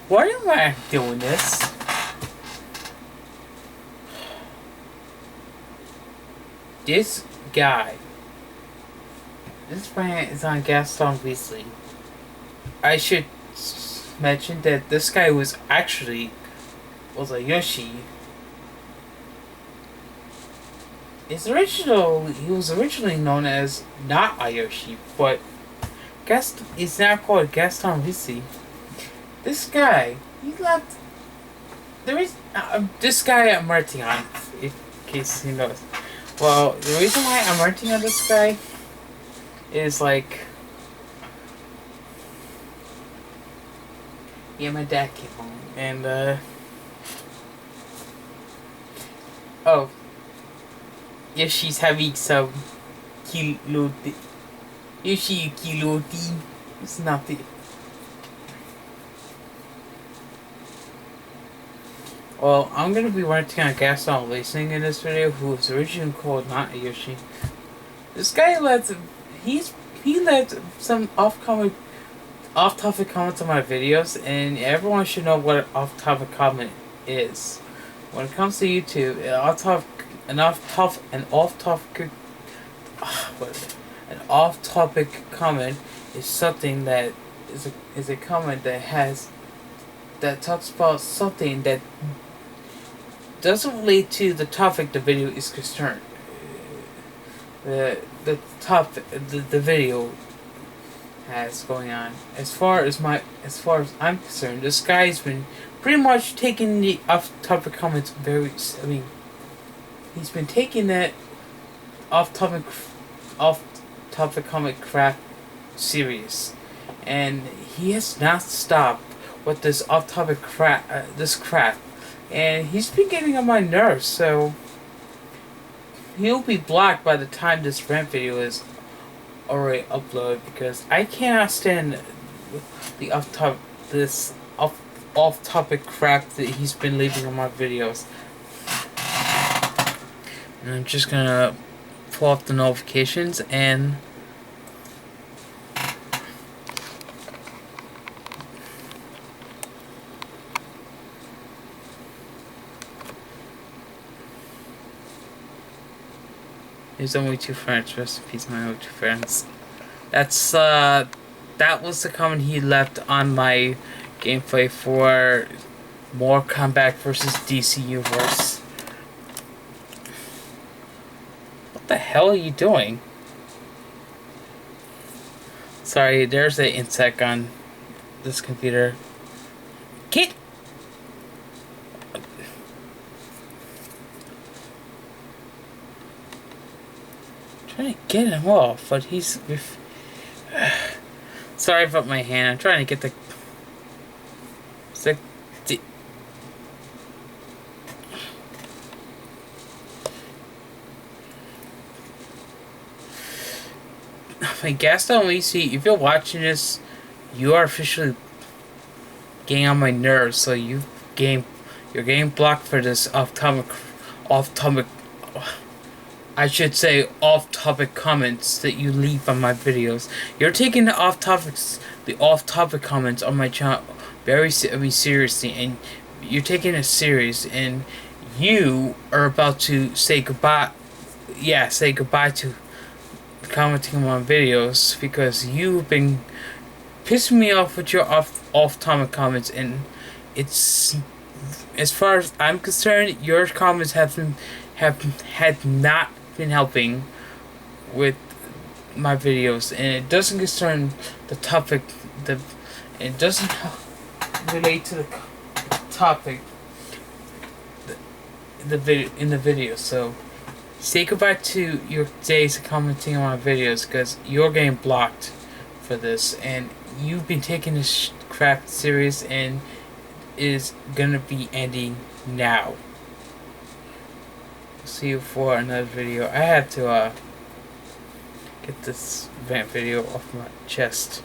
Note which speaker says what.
Speaker 1: Why am I doing this? This guy. This rant is on Gaston Wheezer. I should mention that this guy was a Yoshi. He was originally known as not a Yoshi, but it's now called Gaston Wheezer. This guy, he left. This guy I'm writing on, in case he knows. Well, the reason why I'm writing on this guy is like, yeah, my dad came home and oh, yeah, she's having some kiloti. Yoshi kiloti. It's nothing. Well, I'm gonna be working on Gaston Wheezer in this video, who was originally called not a Yoshi. This guy he left some off-topic comments on my videos, and everyone should know what an off-topic comment is. When it comes to YouTube, an off-topic comment is something that is a comment that talks about something that doesn't relate to the topic the video is concerned. The video has going on. As far as I'm concerned, this guy's been pretty much taking the off-topic comments he's been taking that off-topic comment crap serious, and he has not stopped with this off-topic crap, and he's been getting on my nerves. So he'll be blocked by the time this rant video is already uploaded, because I cannot stand the off-topic crap that he's been leaving on my videos. And I'm just gonna pull off the notifications and there's only 2 friends. Rest in peace, my only 2 friends. That was the comment he left on my gameplay for more Kombat vs. DC Universe. What the hell are you doing? Sorry, there's an insect on this computer. Get. Trying to get him off, but he's. Sorry about my hand. I'm trying to get the. My Gaston Wheezer, if you're watching this, you are officially getting on my nerves. So you're getting blocked for this off-topic. I should say off-topic comments that you leave on my videos. You're taking the off-topic comments on my channel very seriously, and you're taking it serious, and you are about to say goodbye. Yeah, say goodbye to commenting on my videos, because you've been pissing me off with your off-topic comments, and it's, as far as I'm concerned, your comments had not been helping with my videos, and it doesn't concern the topic. It doesn't relate to the topic in the video. So say goodbye to your days of commenting on my videos, because you're getting blocked for this, and you've been taking this crap serious, and it is gonna be ending now. See you for another video. I had to get this rant video off my chest.